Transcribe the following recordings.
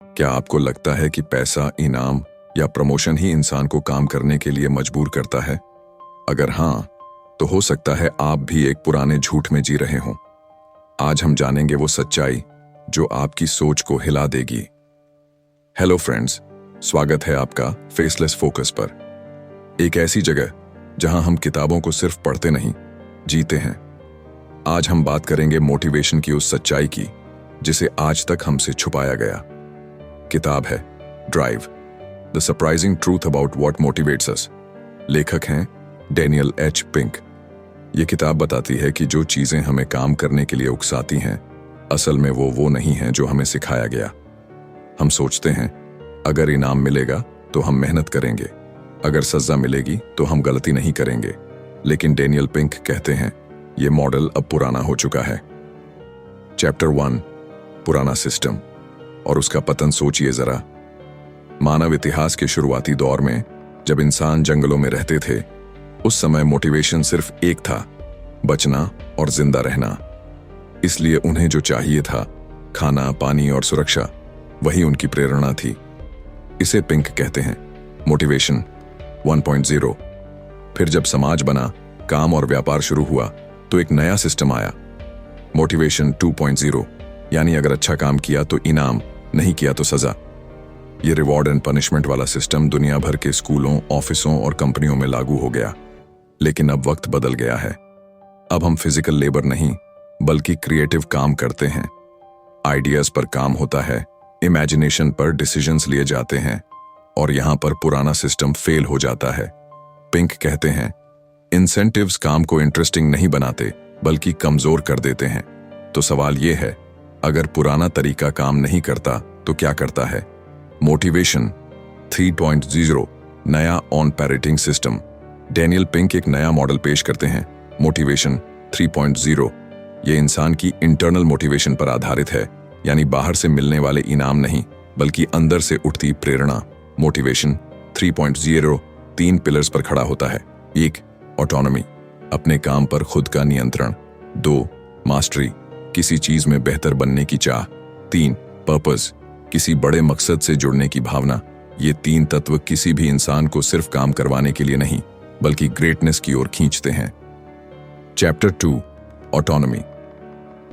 क्या आपको लगता है कि पैसा, इनाम या प्रमोशन ही इंसान को काम करने के लिए मजबूर करता है? अगर हाँ, तो हो सकता है आप भी एक पुराने झूठ में जी रहे हों। आज हम जानेंगे वो सच्चाई जो आपकी सोच को हिला देगी। हेलो फ्रेंड्स, स्वागत है आपका फेसलेस फोकस पर, एक ऐसी जगह जहां हम किताबों को सिर्फ पढ़ते नहीं, जीते हैं। आज हम बात करेंगे मोटिवेशन की उस सच्चाई की जिसे आज तक हमसे छुपाया गया। किताब है drive, the surprising truth about what motivates अस। लेखक हैं डैनियल एच पिंक। ये किताब बताती है कि जो चीजें हमें काम करने के लिए उकसाती हैं, असल में वो नहीं हैं जो हमें सिखाया गया। हम सोचते हैं अगर इनाम मिलेगा तो हम मेहनत करेंगे, अगर सजा मिलेगी तो हम गलती नहीं करेंगे। लेकिन डैनियल पिंक कहते हैं ये मॉडल अब पुराना हो चुका है। चैप्टर 1, पुराना सिस्टम और उसका पतन। सोचिए जरा, मानव इतिहास के शुरुआती दौर में जब इंसान जंगलों में रहते थे, उस समय मोटिवेशन सिर्फ एक था, बचना और जिंदा रहना। इसलिए उन्हें जो चाहिए था, खाना, पानी और सुरक्षा, वही उनकी प्रेरणा थी। इसे पिंक कहते हैं मोटिवेशन 1.0। फिर जब समाज बना, काम और व्यापार शुरू हुआ, तो एक नया सिस्टम आया, मोटिवेशन 2.0, यानी अगर अच्छा काम किया तो इनाम, नहीं किया तो सजा। ये रिवॉर्ड एंड पनिशमेंट वाला सिस्टम दुनिया भर के स्कूलों, ऑफिसों और कंपनियों में लागू हो गया। लेकिन अब वक्त बदल गया है। अब हम फिजिकल लेबर नहीं, बल्कि क्रिएटिव काम करते हैं। आइडियाज पर काम होता है, इमेजिनेशन पर डिसीजंस लिए जाते हैं, और यहां पर पुराना सिस्टम फेल हो जाता है। पिंक कहते हैं इंसेंटिव्स काम को इंटरेस्टिंग नहीं बनाते, बल्कि कमजोर कर देते हैं। तो सवाल यह है, अगर पुराना तरीका काम नहीं करता तो क्या करता है? मोटिवेशन 3.0, नया on parroting system. Daniel pink एक नया मॉडल पेश करते हैं, मोटिवेशन 3.0। ये इंसान की इंटरनल मोटिवेशन पर आधारित है, यानी बाहर से मिलने वाले इनाम नहीं, बल्कि अंदर से उठती प्रेरणा। मोटिवेशन 3.0 3 पिलर्स पर खड़ा होता है। 1, ऑटोनॉमी, अपने काम पर खुद का नियंत्रण। 2, मास्टरी, किसी चीज में बेहतर बनने की चाह। 3, पर्पस, किसी बड़े मकसद से जुड़ने की भावना। ये 3 तत्व किसी भी इंसान को सिर्फ काम करवाने के लिए नहीं, बल्कि ग्रेटनेस की ओर खींचते हैं। Chapter 2, autonomy.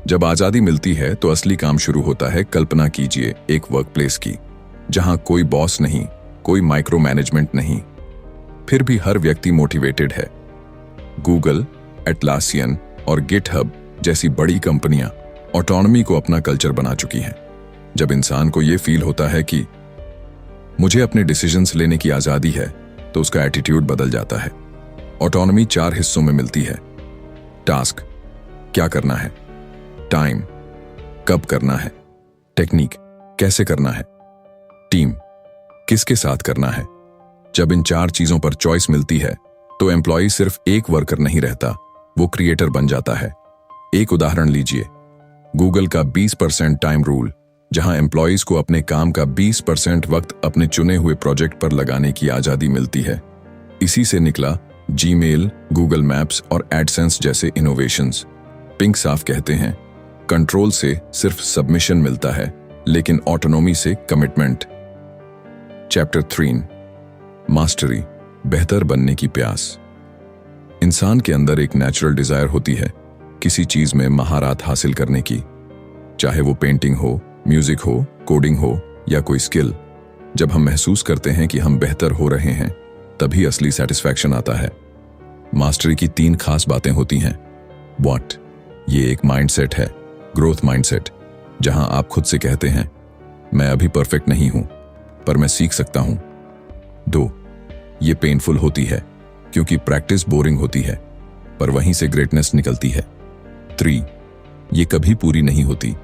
जब आजादी मिलती है तो असली काम शुरू होता है। कल्पना कीजिए एक वर्कप्लेस की, जहां कोई बॉस नहीं, कोई माइक्रो मैनेजमेंट नहीं, फिर भी हर व्यक्ति मोटिवेटेड है। गूगल, एटलासियन और गिटहब जैसी बड़ी कंपनियां ऑटोनॉमी को अपना कल्चर बना चुकी हैं। जब इंसान को यह फील होता है कि मुझे अपने डिसीजंस लेने की आजादी है, तो उसका एटीट्यूड बदल जाता है। ऑटोनॉमी 4 हिस्सों में मिलती है। टास्क, क्या करना है। टाइम, कब करना है। टेक्निक, कैसे करना है। टीम, किसके साथ करना है। जब इन 4 चीजों पर चॉइस मिलती है, तो एम्प्लॉय सिर्फ एक वर्कर नहीं रहता, वो क्रिएटर बन जाता है। एक उदाहरण लीजिए, गूगल का 20% टाइम रूल, जहां एम्प्लॉयज को अपने काम का 20% वक्त अपने चुने हुए प्रोजेक्ट पर लगाने की आजादी मिलती है। इसी से निकला जीमेल, गूगल मैप्स और एडसेंस जैसे इनोवेशंस। पिंक साफ कहते हैं कंट्रोल से सिर्फ सबमिशन मिलता है, लेकिन ऑटोनॉमी से कमिटमेंट। चैप्टर 3, मास्टरी, बेहतर बनने की प्यास। इंसान के अंदर एक नेचुरल डिजायर होती है किसी चीज में महारत हासिल करने की, चाहे वो पेंटिंग हो, म्यूजिक हो, कोडिंग हो या कोई स्किल। जब हम महसूस करते हैं कि हम बेहतर हो रहे हैं, तभी असली सेटिस्फैक्शन आता है। मास्टरी की 3 खास बातें होती हैं। व्हाट, ये एक माइंडसेट है, ग्रोथ माइंडसेट, जहां आप खुद से कहते हैं मैं अभी परफेक्ट नहीं हूं, पर मैं सीख सकता हूं। 2, ये पेनफुल होती है, क्योंकि प्रैक्टिस बोरिंग होती है, पर वहीं से ग्रेटनेस निकलती है। 3, ये कभी पूरी नहीं होती।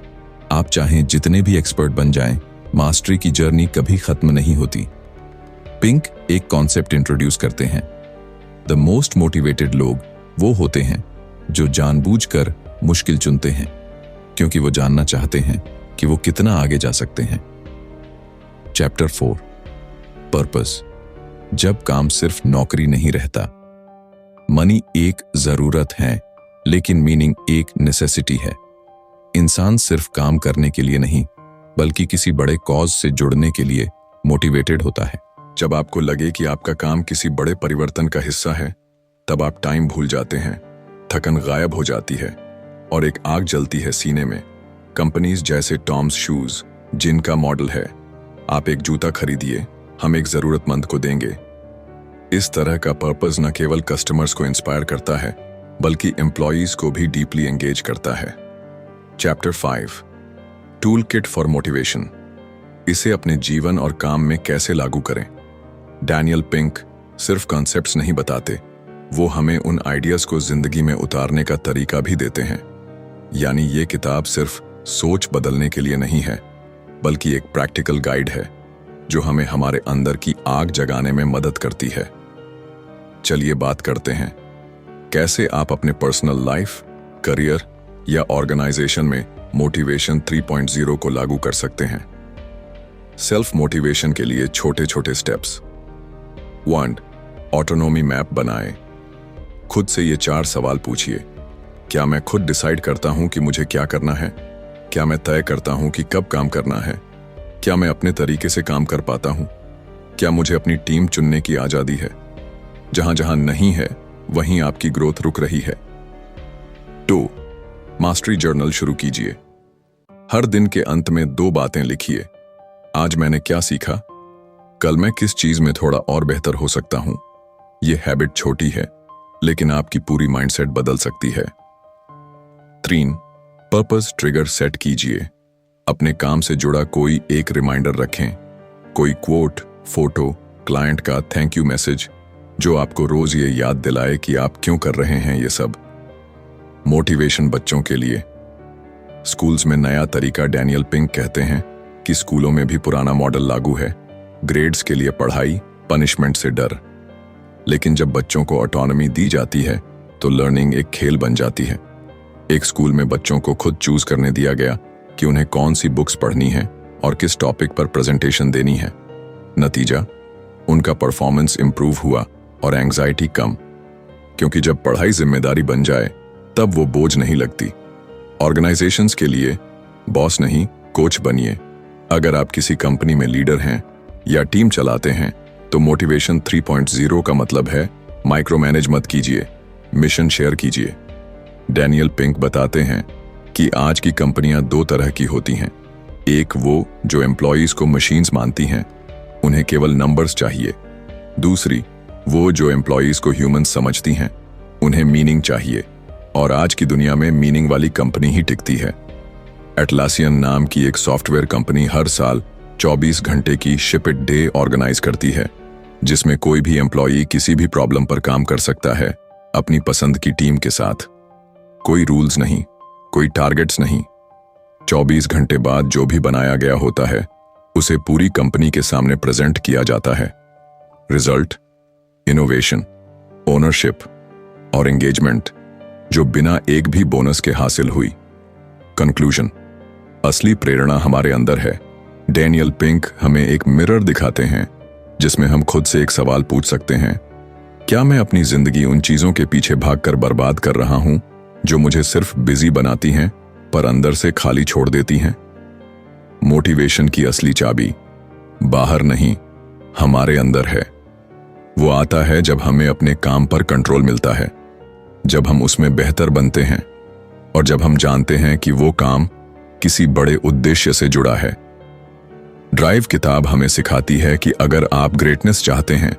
आप चाहें जितने भी एक्सपर्ट बन जाएं, मास्टरी की जर्नी कभी खत्म नहीं होती। पिंक एक कॉन्सेप्ट इंट्रोड्यूस करते हैं, द मोस्ट मोटिवेटेड लोग वो होते हैं जो जानबूझकर मुश्किल चुनते हैं, क्योंकि वो जानना चाहते हैं कि वो कितना आगे जा सकते हैं। चैप्टर 4, पर्पस, जब काम सिर्फ नौकरी नहीं रहता। मनी एक जरूरत है, लेकिन मीनिंग एक नेसेसिटी है। इंसान सिर्फ काम करने के लिए नहीं, बल्कि किसी बड़े कॉज से जुड़ने के लिए मोटिवेटेड होता है। जब आपको लगे कि आपका काम किसी बड़े परिवर्तन का हिस्सा है, तब आप टाइम भूल जाते हैं, थकन गायब हो जाती है और एक आग जलती है सीने में। कंपनीज जैसे टॉम्स शूज, जिनका मॉडल है, आप एक जूता खरीदिए, हम एक जरूरतमंद को देंगे। इस तरह का पर्पस न केवल कस्टमर्स को इंस्पायर करता है, बल्कि एम्प्लॉयज को भी डीपली एंगेज करता है। Chapter 5, tool kit for motivation. इसे अपने जीवन और काम में कैसे लागू करें। डैनियल पिंक सिर्फ कॉन्सेप्ट्स नहीं बताते, वो हमें उन आइडियाज को जिंदगी में उतारने का तरीका भी देते हैं। यानी ये किताब सिर्फ सोच बदलने के लिए नहीं है, बल्कि एक प्रैक्टिकल गाइड है जो हमें हमारे अंदर की आग जगाने में मदद करती है। चलिए बात करते हैं कैसे आप अपने पर्सनल लाइफ, करियर या ऑर्गेनाइजेशन में मोटिवेशन 3.0 को लागू कर सकते हैं। सेल्फ मोटिवेशन के लिए छोटे छोटे स्टेप्स। 1. ऑटोनॉमी मैप बनाएं। खुद से ये 4 सवाल पूछिए। क्या मैं खुद डिसाइड करता हूं कि मुझे क्या करना है? क्या मैं तय करता हूं कि कब काम करना है? क्या मैं अपने तरीके से काम कर पाता हूं? क्या मुझे अपनी टीम चुनने की आजादी है? जहां जहां नहीं है, वहीं आपकी ग्रोथ रुक रही है। 2. मास्टरी जर्नल शुरू कीजिए। हर दिन के अंत में 2 बातें लिखिए। आज मैंने क्या सीखा? कल मैं किस चीज में थोड़ा और बेहतर हो सकता हूं? यह हैबिट छोटी है, लेकिन आपकी पूरी माइंडसेट बदल सकती है। 3. पर्पस ट्रिगर सेट कीजिए। अपने काम से जुड़ा कोई एक रिमाइंडर रखें, कोई क्वोट, फोटो, क्लाइंट का थैंक यू मैसेज, जो आपको रोज ये याद दिलाए कि आप क्यों कर रहे हैं ये सब। मोटिवेशन बच्चों के लिए। स्कूल्स में नया तरीका। डैनियल पिंक कहते हैं कि स्कूलों में भी पुराना मॉडल लागू है, ग्रेड्स के लिए पढ़ाई, पनिशमेंट से डर। लेकिन जब बच्चों को ऑटोनॉमी दी जाती है, तो लर्निंग एक खेल बन जाती है। एक स्कूल में बच्चों को खुद चूज करने दिया गया कि उन्हें कौन सी बुक्स पढ़नी है और किस टॉपिक पर प्रेजेंटेशन देनी है। नतीजा, उनका परफॉर्मेंस इंप्रूव हुआ और एंग्जाइटी कम, क्योंकि जब पढ़ाई जिम्मेदारी बन जाए, तब वो बोझ नहीं लगती। ऑर्गेनाइजेशंस के लिए बॉस नहीं, कोच बनिए। अगर आप किसी कंपनी में लीडर हैं या टीम चलाते हैं, तो मोटिवेशन 3.0 का मतलब है माइक्रो मैनेज मत कीजिए, मिशन शेयर कीजिए। डैनियल पिंक बताते हैं कि आज की कंपनियां 2 तरह की होती हैं। एक वो जो एम्प्लॉयज को मशीन्स मानती हैं, उन्हें केवल नंबर्स चाहिए। दूसरी वो जो एम्प्लॉयज को ह्यूमंस समझती हैं, उन्हें मीनिंग चाहिए। और आज की दुनिया में मीनिंग वाली कंपनी ही टिकती है। एटलासियन नाम की एक सॉफ्टवेयर कंपनी हर साल 24 घंटे की शिप इट डे ऑर्गेनाइज करती है, जिसमें कोई भी एम्प्लॉई किसी भी प्रॉब्लम पर काम कर सकता है, अपनी पसंद की टीम के साथ। कोई रूल्स नहीं, कोई टारगेट्स नहीं। 24 घंटे बाद जो भी बनाया गया होता है, उसे पूरी कंपनी के सामने प्रेजेंट किया जाता है। रिजल्ट, इनोवेशन, ओनरशिप और एंगेजमेंट, जो बिना एक भी बोनस के हासिल हुई। कंक्लूजन, असली प्रेरणा हमारे अंदर है। डैनियल पिंक हमें एक मिरर दिखाते हैं, जिसमें हम खुद से एक सवाल पूछ सकते हैं, क्या मैं अपनी जिंदगी उन चीजों के पीछे भागकर बर्बाद कर रहा हूं जो मुझे सिर्फ बिजी बनाती हैं पर अंदर से खाली छोड़ देती हैं? मोटिवेशन की असली चाबी बाहर नहीं, हमारे अंदर है। वो आता है जब हमें अपने काम पर कंट्रोल मिलता है, जब हम उसमें बेहतर बनते हैं और जब हम जानते हैं कि वो काम किसी बड़े उद्देश्य से जुड़ा है। ड्राइव किताब हमें सिखाती है कि अगर आप ग्रेटनेस चाहते हैं,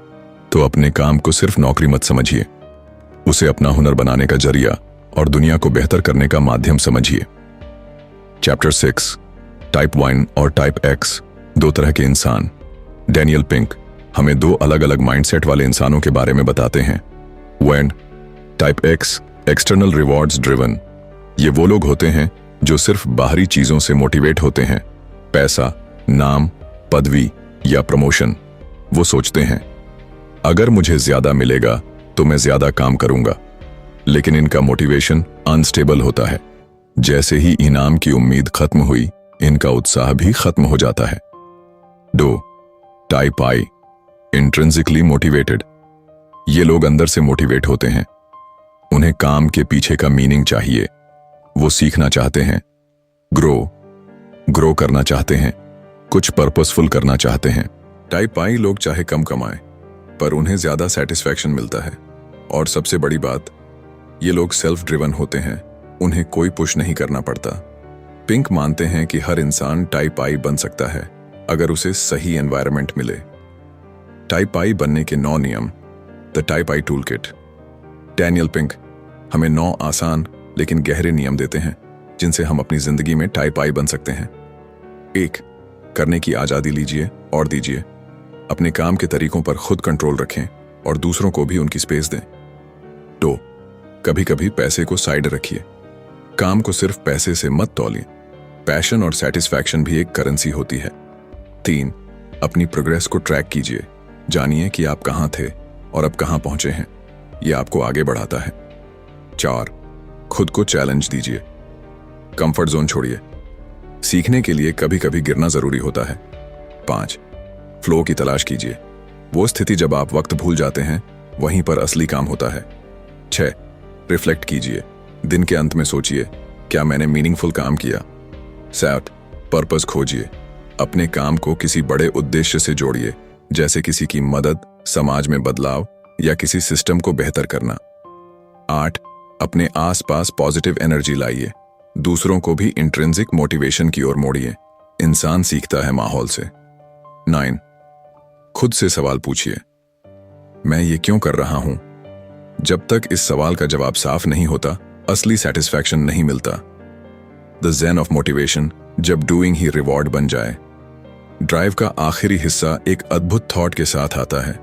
तो अपने काम को सिर्फ नौकरी मत समझिए, उसे अपना हुनर बनाने का जरिया और दुनिया को बेहतर करने का माध्यम समझिए। चैप्टर 6, टाइप 1 और टाइप X, 2 तरह के इंसान। डैनियल पिंक हमें 2 अलग अलग माइंडसेट वाले इंसानों के बारे में बताते हैं। When type X, external rewards driven. ये वो लोग होते हैं जो सिर्फ बाहरी चीजों से मोटिवेट होते हैं, पैसा, नाम, पदवी या प्रमोशन। वो सोचते हैं, अगर मुझे ज्यादा मिलेगा तो मैं ज्यादा काम करूंगा। लेकिन इनका मोटिवेशन अनस्टेबल होता है। जैसे ही इनाम की उम्मीद खत्म हुई, इनका उत्साह भी खत्म हो जाता है। 2. Type I, intrinsically motivated. ये लोग अंदर से मोटिवेट होते हैं। उन्हें काम के पीछे का मीनिंग चाहिए। वो सीखना चाहते हैं, ग्रो, ग्रो करना चाहते हैं, कुछ पर्पसफुल करना चाहते हैं। टाइप आई लोग चाहे कम कमाएं, पर उन्हें ज्यादा सेटिस्फैक्शन मिलता है। और सबसे बड़ी बात, ये लोग सेल्फ ड्रिवन होते हैं, उन्हें कोई पुश नहीं करना पड़ता। पिंक मानते हैं कि हर इंसान टाइप आई बन सकता है अगर उसे सही एनवायरनमेंट मिले। टाइप आई बनने के 9 नियम, the type I tool kit. Daniel pink हमें 9 आसान लेकिन गहरे नियम देते हैं जिनसे हम अपनी जिंदगी में टाइप आई बन सकते हैं। 1. करने की आजादी लीजिए और दीजिए। अपने काम के तरीकों पर खुद कंट्रोल रखें और दूसरों को भी उनकी स्पेस दें। 2. कभी कभी पैसे को साइड रखिए। काम को सिर्फ पैसे से मत तौलिए, पैशन और सेटिस्फैक्शन भी एक करेंसी होती है। 3. अपनी प्रोग्रेस को ट्रैक कीजिए, जानिए कि आप कहां थे और अब कहां पहुंचे हैं, यह आपको आगे बढ़ाता है। 4. खुद को चैलेंज दीजिए, कंफर्ट जोन छोड़िए, सीखने के लिए कभी कभी गिरना जरूरी होता है। 5. फ्लो की तलाश कीजिए, वो स्थिति जब आप वक्त भूल जाते हैं वहीं पर असली काम होता है। 6. रिफ्लेक्ट कीजिए, दिन के अंत में सोचिए, क्या मैंने मीनिंगफुल काम किया। 7. पर्पस खोजिए, अपने काम को किसी बड़े उद्देश्य से जोड़िए, जैसे किसी की मदद, समाज में बदलाव या किसी सिस्टम को बेहतर करना। 8. अपने आसपास पॉजिटिव एनर्जी लाइए, दूसरों को भी इंट्रिंसिक मोटिवेशन की ओर मोड़िए, इंसान सीखता है माहौल से। 9. खुद से सवाल पूछिए, मैं ये क्यों कर रहा हूं? जब तक इस सवाल का जवाब साफ नहीं होता, असली सेटिस्फैक्शन नहीं मिलता। द ज़ेन ऑफ मोटिवेशन, जब डूइंग ही रिवॉर्ड बन जाए। ड्राइव का आखिरी हिस्सा एक अद्भुत थॉट के साथ आता है।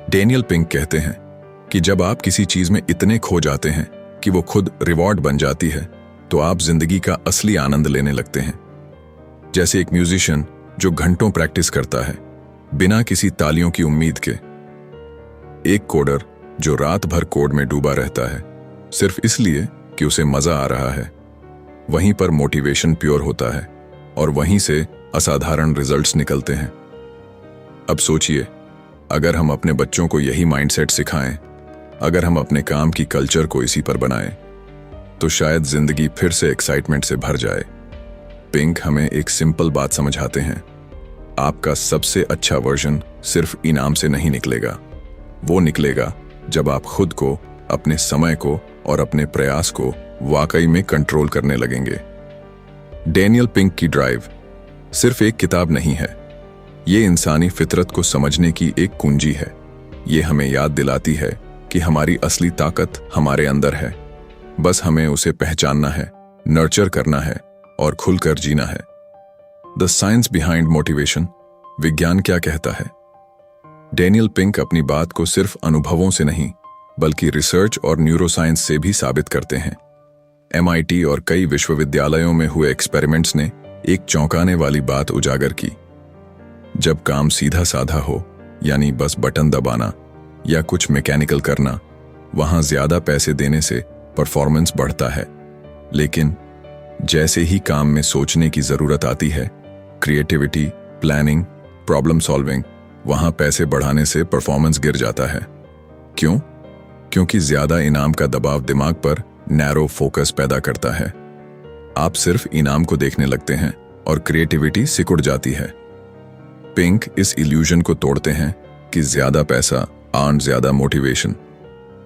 डैनियल पिंक कहते हैं कि जब आप किसी चीज में इतने खो जाते हैं कि वो खुद रिवॉर्ड बन जाती है, तो आप जिंदगी का असली आनंद लेने लगते हैं। जैसे एक म्यूजिशियन जो घंटों प्रैक्टिस करता है बिना किसी तालियों की उम्मीद के, एक कोडर जो रात भर कोड में डूबा रहता है सिर्फ इसलिए कि उसे मजा आ रहा है। वहीं पर मोटिवेशन प्योर होता है और वहीं से असाधारण रिजल्ट्स निकलते हैं। अब सोचिए, अगर हम अपने बच्चों को यही माइंडसेट सिखाएं, अगर हम अपने काम की कल्चर को इसी पर बनाएं, तो शायद जिंदगी फिर से एक्साइटमेंट से भर जाए। पिंक हमें एक सिंपल बात समझाते हैं, आपका सबसे अच्छा वर्जन सिर्फ इनाम से नहीं निकलेगा, वो निकलेगा जब आप खुद को, अपने समय को और अपने प्रयास को वाकई में कंट्रोल करने लगेंगे। डैनियल पिंक की ड्राइव सिर्फ एक किताब नहीं है, ये इंसानी फितरत को समझने की एक कुंजी है। ये हमें याद दिलाती है कि हमारी असली ताकत हमारे अंदर है, बस हमें उसे पहचानना है, नर्चर करना है और खुलकर जीना है। द साइंस बिहाइंड मोटिवेशन, विज्ञान क्या कहता है? डैनियल पिंक अपनी बात को सिर्फ अनुभवों से नहीं बल्कि रिसर्च और न्यूरोसाइंस से भी साबित करते हैं। MIT और कई विश्वविद्यालयों में हुए एक्सपेरिमेंट्स ने एक चौंकाने वाली बात उजागर की। जब काम सीधा साधा हो, यानी बस बटन दबाना या कुछ मैकेनिकल करना, वहां ज्यादा पैसे देने से परफॉर्मेंस बढ़ता है। लेकिन जैसे ही काम में सोचने की जरूरत आती है, क्रिएटिविटी, प्लानिंग, प्रॉब्लम सॉल्विंग, वहां पैसे बढ़ाने से परफॉर्मेंस गिर जाता है। क्यों? क्योंकि ज्यादा इनाम का दबाव दिमाग पर नैरो फोकस पैदा करता है। आप सिर्फ इनाम को देखने लगते हैं और क्रिएटिविटी सिकुड़ जाती है। पिंक इस इल्यूजन को तोड़ते हैं कि ज्यादा पैसा आन ज्यादा मोटिवेशन।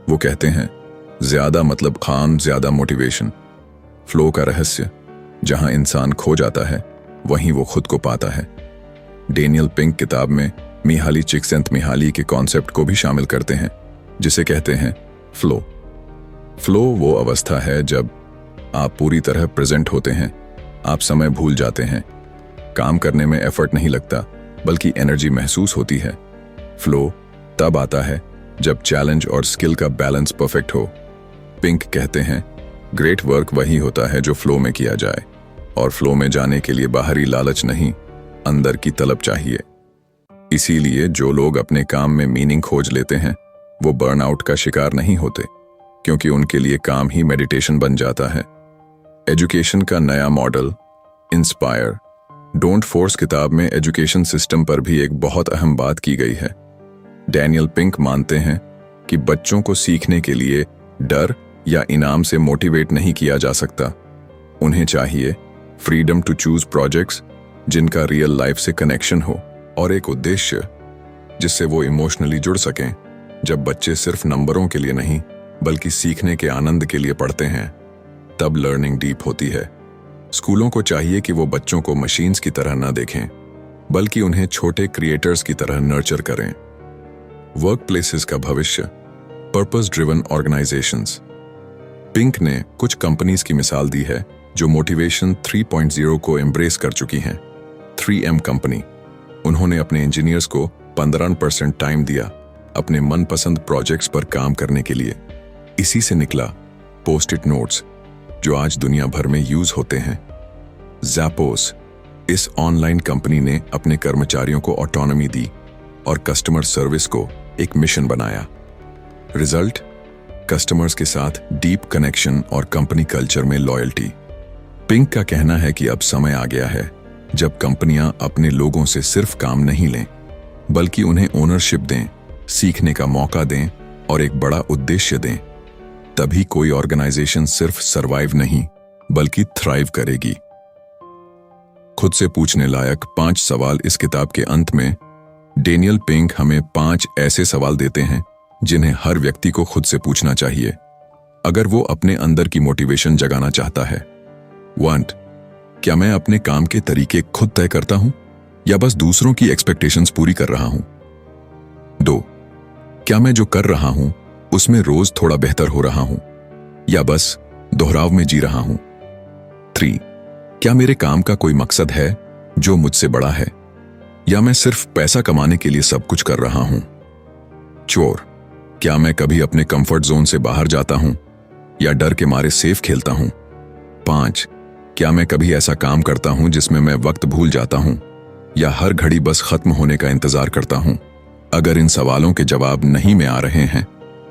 वो कहते हैं ज्यादा मतलब खान ज्यादा मोटिवेशन। फ्लो का रहस्य, जहां इंसान खो जाता है वहीं वो खुद को पाता है। डैनियल पिंक किताब में मिहाली चिक्सेंतमिहाली के कॉन्सेप्ट को भी शामिल करते हैं, जिसे कहते हैं फ्लो। फ्लो वो अवस्था है जब आप पूरी तरह प्रेजेंट होते हैं, आप समय भूल जाते हैं, काम करने में एफर्ट नहीं लगता बल्कि एनर्जी महसूस होती है। फ्लो तब आता है जब चैलेंज और स्किल का बैलेंस परफेक्ट हो। पिंक कहते हैं ग्रेट वर्क वही होता है जो फ्लो में किया जाए, और फ्लो में जाने के लिए बाहरी लालच नहीं, अंदर की तलब चाहिए। इसीलिए जो लोग अपने काम में मीनिंग खोज लेते हैं वो बर्नआउट का शिकार नहीं होते, क्योंकि उनके लिए काम ही मेडिटेशन बन जाता है। एजुकेशन का नया मॉडल, इंस्पायर, डोंट फोर्स किताब में एजुकेशन सिस्टम पर भी एक बहुत अहम बात की गई है। डैनियल पिंक मानते हैं कि बच्चों को सीखने के लिए डर या इनाम से मोटिवेट नहीं किया जा सकता। उन्हें चाहिए फ्रीडम टू चूज प्रोजेक्ट्स जिनका रियल लाइफ से कनेक्शन हो, और एक उद्देश्य जिससे वो इमोशनली जुड़ सकें। जब बच्चे सिर्फ नंबरों के लिए नहीं बल्कि सीखने के आनंद के लिए पढ़ते हैं, तब लर्निंग डीप होती है। स्कूलों को चाहिए कि वो बच्चों को मशीन्स की तरह न देखें, बल्कि उन्हें छोटे क्रिएटर्स की तरह नर्चर करें। वर्क प्लेसेस का भविष्य, पर्पस ड्रिवन ऑर्गेनाइजेशंस। पिंक ने कुछ कंपनीज की मिसाल दी है जो मोटिवेशन 3.0 को एम्ब्रेस कर चुकी हैं। 3M कंपनी, उन्होंने अपने इंजीनियर्स को 15% टाइम दिया अपने मनपसंद प्रोजेक्ट्स पर काम करने के लिए। इसी से निकला पोस्ट इट नोट्स जो आज दुनिया भर में यूज होते हैं। ज़ैपोस, इस ऑनलाइन कंपनी ने अपने कर्मचारियों को ऑटोनॉमी दी और कस्टमर सर्विस को एक मिशन बनाया। रिजल्ट, कस्टमर्स के साथ डीप कनेक्शन और कंपनी कल्चर में लॉयल्टी। पिंक का कहना है कि अब समय आ गया है जब कंपनियां अपने लोगों से सिर्फ काम नहीं लें, बल्कि उन्हें ओनरशिप दें, सीखने का मौका दें और एक बड़ा उद्देश्य दें। तभी कोई ऑर्गेनाइजेशन सिर्फ सरवाइव नहीं बल्कि थ्राइव करेगी। खुद से पूछने लायक 5 सवाल। इस किताब के अंत में डेनियल पिंक हमें 5 ऐसे सवाल देते हैं जिन्हें हर व्यक्ति को खुद से पूछना चाहिए अगर वो अपने अंदर की मोटिवेशन जगाना चाहता है। 1. क्या मैं अपने काम के तरीके खुद तय करता हूं या बस दूसरों की एक्सपेक्टेशंस पूरी कर रहा हूं? 2. क्या मैं जो कर रहा हूं उसमें रोज थोड़ा बेहतर हो रहा हूं या बस दोहराव में जी रहा हूं? 3. क्या मेरे काम का कोई मकसद है जो मुझसे बड़ा है या मैं सिर्फ पैसा कमाने के लिए सब कुछ कर रहा हूं? 4. क्या मैं कभी अपने कंफर्ट जोन से बाहर जाता हूं या डर के मारे सेफ खेलता हूं? 5. क्या मैं कभी ऐसा काम करता हूं जिसमें मैं वक्त भूल जाता हूं या हर घड़ी बस खत्म होने का इंतजार करता हूं? अगर इन सवालों के जवाब नहीं में आ रहे हैं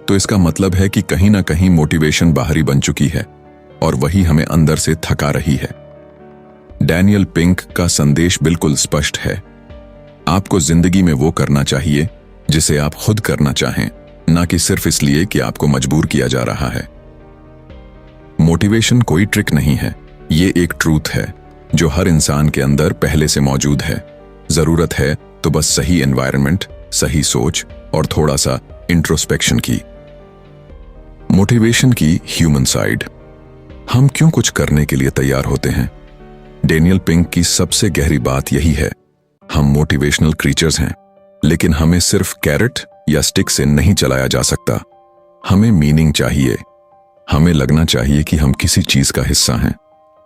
तो इसका मतलब है कि कहीं ना कहीं मोटिवेशन बाहरी बन चुकी है और वही हमें अंदर से थका रही है। डैनियल पिंक का संदेश बिल्कुल स्पष्ट है। आपको जिंदगी में वो करना चाहिए जिसे आप खुद करना चाहें, ना कि सिर्फ इसलिए कि आपको मजबूर किया जा रहा है। मोटिवेशन कोई ट्रिक नहीं है, ये एक ट्रूथ है जो हर इंसान के अंदर पहले से मौजूद है। जरूरत है तो बस सही एनवायरनमेंट, सही सोच और थोड़ा सा इंट्रोस्पेक्शन की। मोटिवेशन की ह्यूमन साइड। हम क्यों कुछ करने के लिए तैयार होते हैं? डेनियल पिंक की सबसे गहरी बात यही है। हम मोटिवेशनल क्रीचर्स हैं, लेकिन हमें सिर्फ कैरेट या स्टिक से नहीं चलाया जा सकता। हमें मीनिंग चाहिए। हमें लगना चाहिए कि हम किसी चीज का हिस्सा हैं।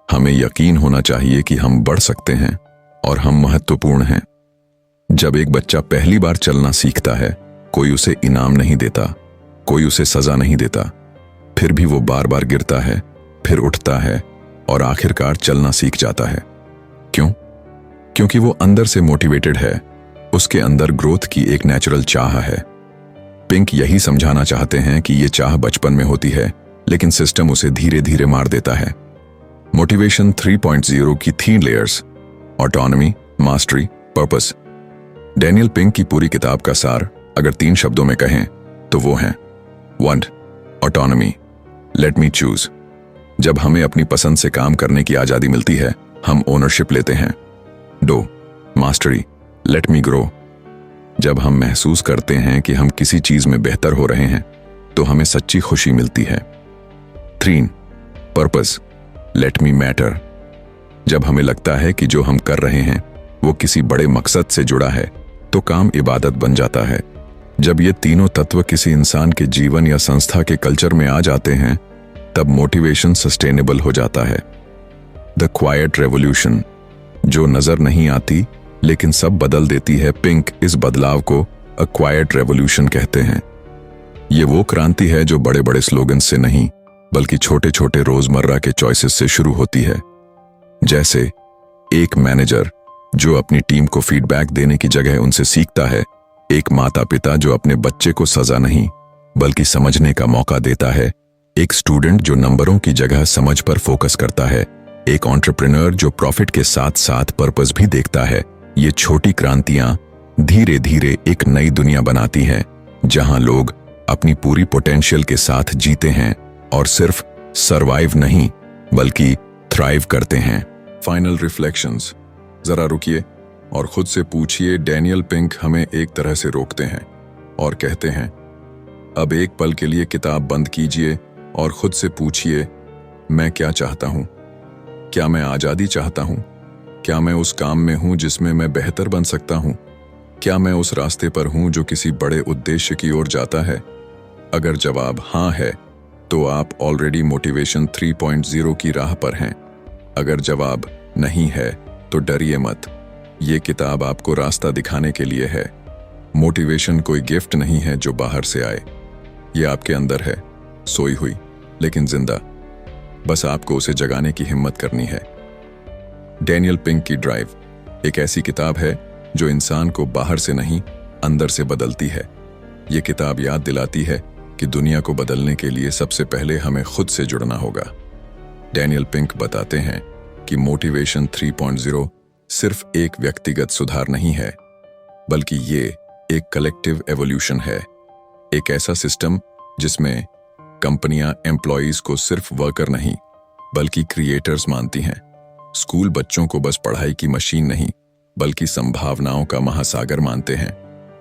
हमें यकीन होना चाहिए कि हम बढ़ सकते हैं और हम महत्वपूर्ण हैं। जब एक बच्चा पहली बार चलना सीखता है, कोई उसे इनाम नहीं देता, कोई उसे सजा नहीं देता। फिर भी वो बार बार गिरता है, फिर उठता है और आखिरकार चलना सीख जाता है। क्यों? क्योंकि वो अंदर से मोटिवेटेड है। उसके अंदर ग्रोथ की एक नेचुरल चाह है। पिंक यही समझाना चाहते हैं कि ये चाह बचपन में होती है, लेकिन सिस्टम उसे धीरे धीरे मार देता है। मोटिवेशन 3.0 की 3 layers: autonomy, mastery, purpose. Daniel pink की पूरी किताब का सार अगर 3 शब्दों में कहें तो वो हैं: 1. Autonomy, let me choose. जब हमें अपनी पसंद से काम करने की आजादी मिलती है, हम ओनरशिप लेते हैं। 2. Mastery, let me grow. जब हम महसूस करते हैं कि हम किसी चीज में बेहतर हो रहे हैं तो हमें सच्ची खुशी मिलती है। 3. Purpose, let me matter. जब हमें लगता है कि जो हम कर रहे हैं वो किसी बड़े मकसद से जुड़ा है तो काम इबादत बन जाता है। जब ये तीनों तत्व किसी इंसान के जीवन या संस्था के कल्चर में आ जाते हैं, तब मोटिवेशन सस्टेनेबल हो जाता है। द क्वाइट रेवोल्यूशन, जो नजर नहीं आती लेकिन सब बदल देती है। पिंक इस बदलाव को अ क्वाइट रेवोल्यूशन कहते हैं। ये वो क्रांति है जो बड़े बड़े स्लोगन से नहीं बल्कि छोटे छोटे रोजमर्रा के चॉइसेस से शुरू होती है। जैसे एक मैनेजर जो अपनी टीम को फीडबैक देने की जगह उनसे सीखता है, एक माता पिता जो अपने बच्चे को सजा नहीं बल्कि समझने का मौका देता है, एक स्टूडेंट जो नंबरों की जगह समझ पर फोकस करता है, एक एंटरप्रेन्योर जो प्रॉफिट के साथ साथ पर्पस भी देखता है। ये छोटी क्रांतियां धीरे धीरे एक नई दुनिया बनाती हैं जहां लोग अपनी पूरी पोटेंशियल के साथ जीते हैं और सिर्फ सरवाइव नहीं बल्कि थ्राइव करते हैं। Final reflections. जरा रुकिए और खुद से पूछिए। डैनियल पिंक हमें एक तरह से रोकते हैं और कहते हैं, अब एक पल के लिए किताब बंद कीजिए और खुद से पूछिए, मैं क्या चाहता हूं? क्या मैं आजादी चाहता हूं? क्या मैं उस काम में हूं जिसमें मैं बेहतर बन सकता हूं? क्या मैं उस रास्ते पर हूं जो किसी बड़े उद्देश्य की ओर जाता है? अगर जवाब हाँ है तो आप ऑलरेडी मोटिवेशन 3.0 की राह पर हैं। अगर जवाब नहीं है तो डरिए मत। ये किताब आपको रास्ता दिखाने के लिए है। मोटिवेशन कोई गिफ्ट नहीं है जो बाहर से आए। ये आपके अंदर है, सोई हुई लेकिन जिंदा। बस आपको उसे जगाने की हिम्मत करनी है। डैनियल पिंक की ड्राइव एक ऐसी किताब है जो इंसान को बाहर से नहीं, अंदर से बदलती है। ये किताब याद दिलाती है कि दुनिया को बदलने के लिए सबसे पहले हमें खुद से जुड़ना होगा। डैनियल पिंक बताते हैं कि मोटिवेशन 3.0 सिर्फ एक व्यक्तिगत सुधार नहीं है, बल्कि ये एक कलेक्टिव एवोल्यूशन है। एक ऐसा सिस्टम जिसमें कंपनियां एम्प्लॉयज को सिर्फ वर्कर नहीं बल्कि क्रिएटर्स मानती हैं। स्कूल बच्चों को बस पढ़ाई की मशीन नहीं बल्कि संभावनाओं का महासागर मानते हैं।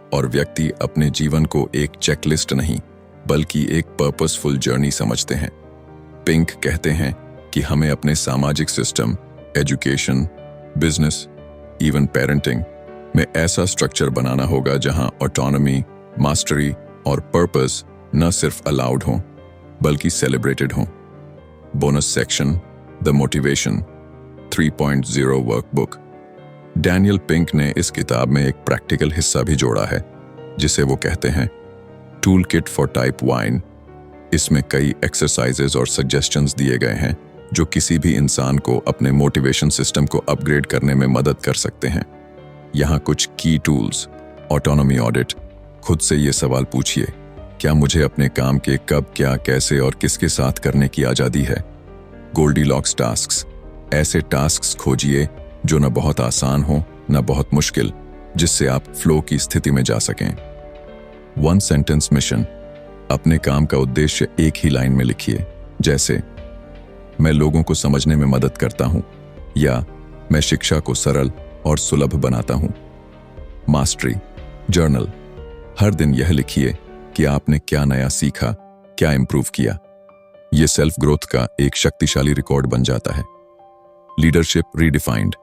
और व्यक्ति अपने जीवन को एक चेकलिस्ट नहीं बल्कि एक पर्पसफुल जर्नी समझते हैं। पिंक कहते हैं कि हमें अपने सामाजिक system, education, business, even parenting में ऐसा स्ट्रक्चर बनाना होगा जहां ऑटोनॉमी, मास्टरी और पर्पस न सिर्फ अलाउड हों बल्कि सेलिब्रेटेड हों। Bonus section, the motivation 3.0 workbook. Daniel pink ने इस किताब में एक प्रैक्टिकल हिस्सा भी जोड़ा है जिसे वो कहते हैं tool kit for type wine. इसमें कई एक्सरसाइजेज और सजेशंस दिए गए हैं जो किसी भी इंसान को अपने मोटिवेशन सिस्टम को अपग्रेड करने में मदद कर सकते हैं। यहाँ कुछ की टूल्स। Autonomy audit. खुद से ये सवाल पूछिए, क्या मुझे अपने काम के कब, क्या, कैसे और किसके साथ करने की आज़ादी है? Goldilocks tasks. ऐसे टास्क्स खोजिए जो न बहुत आसान हो न बहुत मुश्किल, जिससे आप फ्लो की स्थिति में जा सकें। One sentence mission. अपने काम का उद्देश्य एक ही लाइन में लिखिए, जैसे मैं लोगों को समझने में मदद करता हूं या मैं शिक्षा को सरल और सुलभ बनाता हूं। Mastery journal. हर दिन यह लिखिए कि आपने क्या नया सीखा, क्या इंप्रूव किया। यह सेल्फ ग्रोथ का एक शक्तिशाली रिकॉर्ड बन जाता है। Leadership redefined.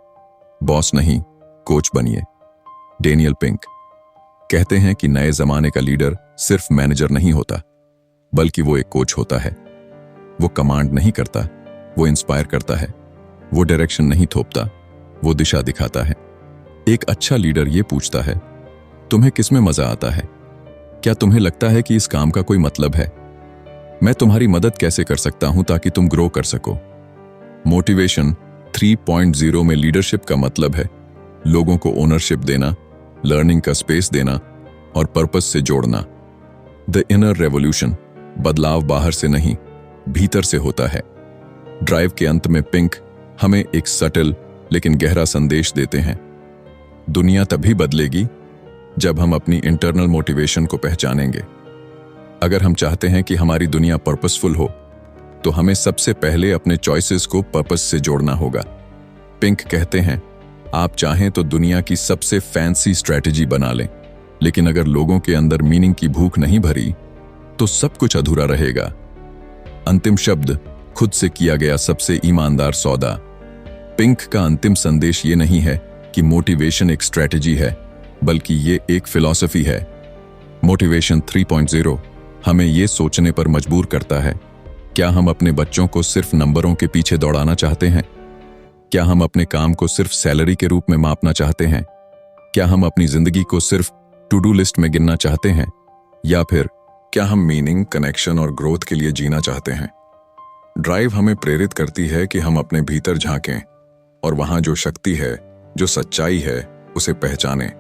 बॉस नहीं, कोच बनिए। डैनियल पिंक कहते हैं कि नए जमाने का लीडर सिर्फ मैनेजर नहीं होता बल्कि वो एक कोच होता है। वो कमांड नहीं करता, वो इंस्पायर करता है। वो डायरेक्शन नहीं थोपता, वो दिशा दिखाता है। एक अच्छा लीडर ये पूछता है, तुम्हें किसमें मजा आता है? क्या तुम्हें लगता है कि इस काम का कोई मतलब है? मैं तुम्हारी मदद कैसे कर सकता हूं ताकि तुम ग्रो कर सको? मोटिवेशन 3.0 में लीडरशिप का मतलब है लोगों को ओनरशिप देना, लर्निंग का स्पेस देना और पर्पस से जोड़ना। The inner revolution. बदलाव बाहर से नहीं, भीतर से होता है। ड्राइव के अंत में पिंक हमें एक सटल लेकिन गहरा संदेश देते हैं। दुनिया तभी बदलेगी जब हम अपनी इंटरनल मोटिवेशन को पहचानेंगे। अगर हम चाहते हैं कि हमारी दुनिया पर्पसफुल हो तो हमें सबसे पहले अपने चॉइसेस को पर्पस से जोड़ना होगा। पिंक कहते हैं, आप चाहें तो दुनिया की सबसे फैंसी स्ट्रैटेजी बना लें, लेकिन अगर लोगों के अंदर मीनिंग की भूख नहीं भरी तो सब कुछ अधूरा रहेगा। अंतिम शब्द, खुद से किया गया सबसे ईमानदार सौदा। पिंक का अंतिम संदेश ये नहीं है कि मोटिवेशन एक स्ट्रैटेजी है, बल्कि ये एक फिलॉसफी है। मोटिवेशन 3.0 हमें ये सोचने पर मजबूर करता है, क्या हम अपने बच्चों को सिर्फ नंबरों के पीछे दौड़ाना चाहते हैं? क्या हम अपने काम को सिर्फ सैलरी के रूप में मापना चाहते हैं? क्या हम अपनी जिंदगी को सिर्फ टू डू लिस्ट में गिनना चाहते हैं? या फिर क्या हम मीनिंग, कनेक्शन और ग्रोथ के लिए जीना चाहते हैं? ड्राइव हमें प्रेरित करती है कि हम अपने भीतर झांकें और वहां जो शक्ति है, जो सच्चाई है, उसे पहचानें,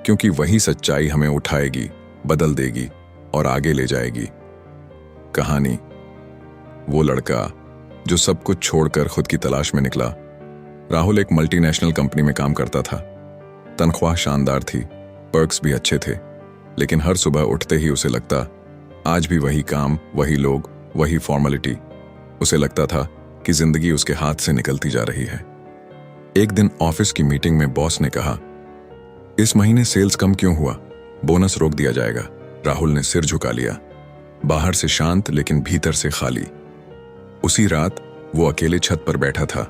क्योंकि वही सच्चाई हमें उठाएगी, बदल देगी और आगे ले जाएगी। कहानी, वो लड़का जो सब कुछ छोड़कर खुद की तलाश में निकला। राहुल एक मल्टीनेशनल कंपनी में काम करता था। तनख्वाह शानदार थी, पर्क्स भी अच्छे थे, लेकिन हर सुबह उठते ही उसे लगता, आज भी वही काम, वही लोग, वही फॉर्मेलिटी। उसे लगता था कि जिंदगी उसके हाथ से निकलती जा रही है। एक दिन ऑफिस की मीटिंग में बॉस ने कहा, इस महीने सेल्स कम क्यों हुआ? बोनस रोक दिया जाएगा। राहुल ने सिर झुका लिया, बाहर से शांत लेकिन भीतर से खाली। उसी रात वो अकेले छत पर बैठा था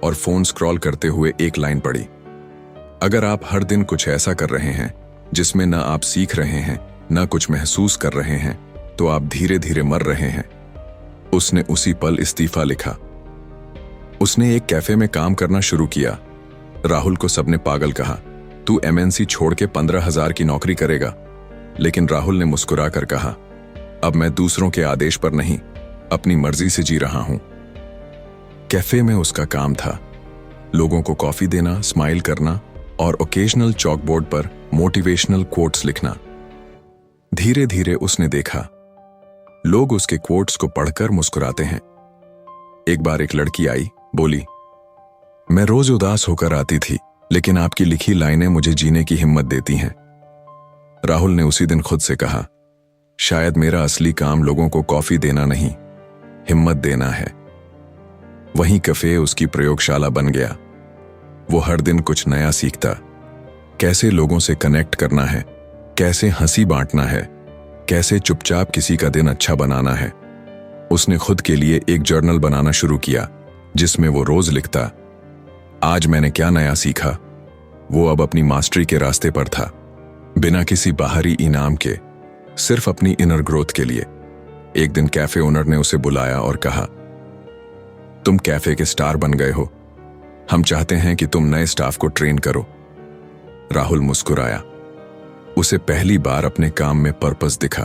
और फोन स्क्रॉल करते हुए एक लाइन पढ़ी, अगर आप हर दिन कुछ ऐसा कर रहे हैं जिसमें न आप सीख रहे हैं न कुछ महसूस कर रहे हैं, तो आप धीरे धीरे मर रहे हैं। उसने उसी पल इस्तीफा लिखा। उसने एक कैफे में काम करना शुरू किया। राहुल को सबने पागल कहा, तू एमएनसी छोड़ के 15,000 की नौकरी करेगा। लेकिन राहुल ने मुस्कुरा कर कहा, अब मैं दूसरों के आदेश पर नहीं, अपनी मर्जी से जी रहा हूं। कैफे में उसका काम था लोगों को कॉफी देना, स्माइल करना और ओकेजनल चॉकबोर्ड पर मोटिवेशनल कोट्स लिखना। धीरे धीरे उसने देखा लोग उसके कोट्स को पढ़कर मुस्कुराते हैं। एक बार एक लड़की आई, बोली, मैं रोज उदास होकर आती थी, लेकिन आपकी लिखी लाइनें मुझे जीने की हिम्मत देती हैं। राहुल ने उसी दिन खुद से कहा, शायद मेरा असली काम लोगों को कॉफी देना नहीं, हिम्मत देना है। वहीं कैफे उसकी प्रयोगशाला बन गया। वो हर दिन कुछ नया सीखता, कैसे लोगों से कनेक्ट करना है, कैसे हंसी बांटना है, कैसे चुपचाप किसी का दिन अच्छा बनाना है। उसने खुद के लिए एक जर्नल बनाना शुरू किया जिसमें वो रोज लिखता, आज मैंने क्या नया सीखा। वो अब अपनी मास्टरी के रास्ते पर था, बिना किसी बाहरी इनाम के, सिर्फ अपनी इनर ग्रोथ के लिए। एक दिन कैफे ओनर ने उसे बुलाया और कहा, तुम कैफे के स्टार बन गए हो, हम चाहते हैं कि तुम नए स्टाफ को ट्रेन करो। राहुल मुस्कुराया। उसे पहली बार अपने काम में पर्पस दिखा।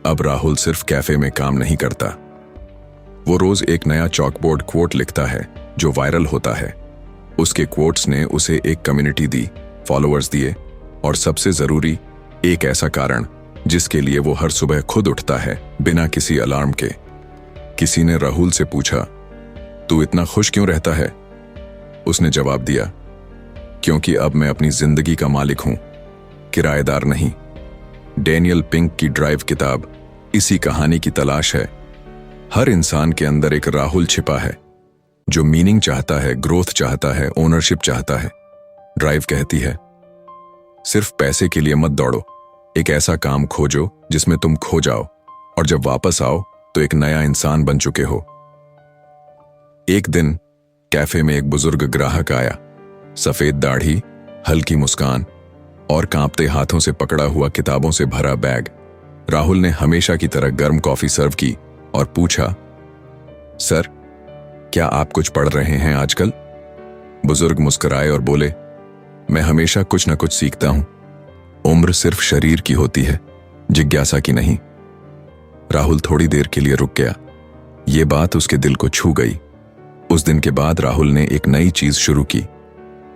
अब राहुल सिर्फ कैफे में काम नहीं करता, वो रोज एक नया चॉकबोर्ड क्वोट लिखता है जो वायरल होता है। उसके क्वोट्स ने उसे एक कम्युनिटी दी, फॉलोअर्स दिए और सबसे जरूरी, एक ऐसा कारण जिसके लिए वो हर सुबह खुद उठता है बिना किसी अलार्म के। किसी ने राहुल से पूछा, तू इतना खुश क्यों रहता है? उसने जवाब दिया, क्योंकि अब मैं अपनी जिंदगी का मालिक हूं, किराएदार नहीं। डैनियल पिंक की ड्राइव किताब इसी कहानी की तलाश है। हर इंसान के अंदर एक राहुल छिपा है जो मीनिंग चाहता है, ग्रोथ चाहता है, ओनरशिप चाहता है। ड्राइव कहती है, सिर्फ पैसे के लिए मत दौड़ो, एक ऐसा काम खोजो जिसमें तुम खो जाओ और जब वापस आओ तो एक नया इंसान बन चुके हो। एक दिन कैफे में एक बुजुर्ग ग्राहक आया, सफेद दाढ़ी, हल्की मुस्कान और कांपते हाथों से पकड़ा हुआ किताबों से भरा बैग। राहुल ने हमेशा की तरह गर्म कॉफी सर्व की और पूछा, सर, क्या आप कुछ पढ़ रहे हैं आजकल? बुजुर्ग मुस्कुराए और बोले, मैं हमेशा कुछ न कुछ सीखता हूं। उम्र सिर्फ शरीर की होती है, जिज्ञासा की नहीं। राहुल थोड़ी देर के लिए रुक गया। ये बात उसके दिल को छू गई। उस दिन के बाद राहुल ने एक नई चीज शुरू की,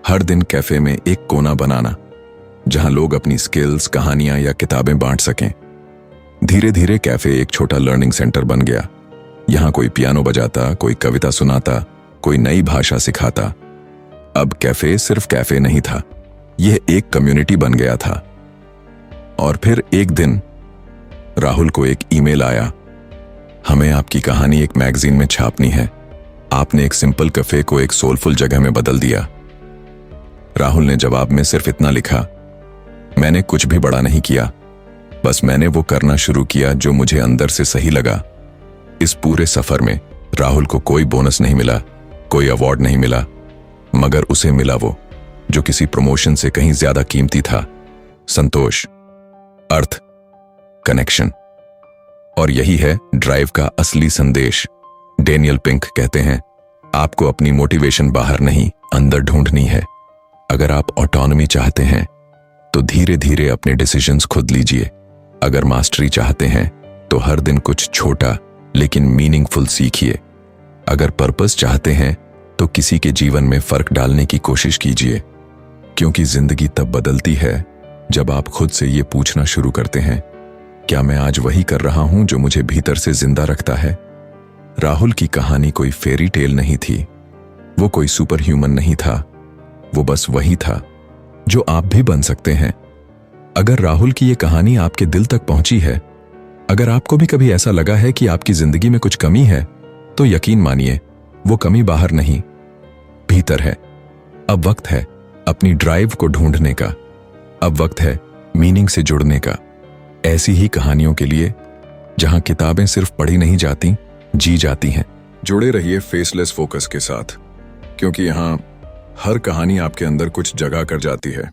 हर दिन कैफे में एक कोना बनाना जहां लोग अपनी स्किल्स, कहानियां या किताबें बांट सकें। धीरे धीरे कैफे एक छोटा लर्निंग सेंटर बन गया। यहां कोई पियानो बजाता, कोई कविता सुनाता, कोई नई भाषा सिखाता। अब कैफे सिर्फ कैफे नहीं था, यह एक कम्युनिटी बन गया था। और फिर एक दिन राहुल को एक ईमेल आया, हमें आपकी कहानी एक मैगजीन में छापनी है। आपने एक सिंपल कैफे को एक सोलफुल जगह में बदल दिया। राहुल ने जवाब में सिर्फ इतना लिखा, मैंने कुछ भी बड़ा नहीं किया, बस मैंने वो करना शुरू किया जो मुझे अंदर से सही लगा। इस पूरे सफर में राहुल को कोई बोनस नहीं मिला, कोई अवार्ड नहीं मिला, मगर उसे मिला वो जो किसी प्रमोशन से कहीं ज्यादा कीमती था, संतोष, अर्थ, कनेक्शन। और यही है ड्राइव का असली संदेश। डैनियल पिंक कहते हैं, आपको अपनी मोटिवेशन बाहर नहीं, अंदर ढूंढनी है। अगर आप ऑटोनॉमी चाहते हैं तो धीरे धीरे अपने डिसीजंस खुद लीजिए। अगर मास्टरी चाहते हैं तो हर दिन कुछ छोटा लेकिन मीनिंगफुल सीखिए। अगर पर्पस चाहते हैं तो किसी के जीवन में फर्क डालने की कोशिश कीजिए, क्योंकि जिंदगी तब बदलती है जब आप खुद से ये पूछना शुरू करते हैं, क्या मैं आज वही कर रहा हूं जो मुझे भीतर से जिंदा रखता है? राहुल की कहानी कोई फेरी टेल नहीं थी, वो कोई सुपर ह्यूमन नहीं था, वो बस वही था जो आप भी बन सकते हैं। अगर राहुल की ये कहानी आपके दिल तक पहुंची है, अगर आपको भी कभी ऐसा लगा है कि आपकी जिंदगी में कुछ कमी है, तो यकीन मानिए वो कमी बाहर नहीं, भीतर है। अब वक्त है अपनी ड्राइव को ढूंढने का। अब वक्त है मीनिंग से जुड़ने का। ऐसी ही कहानियों के लिए जहां किताबें सिर्फ पढ़ी नहीं जाती, जी जाती हैं। जुड़े रहिए फेसलेस फोकस के साथ, क्योंकि यहाँ हर कहानी आपके अंदर कुछ जगह कर जाती है।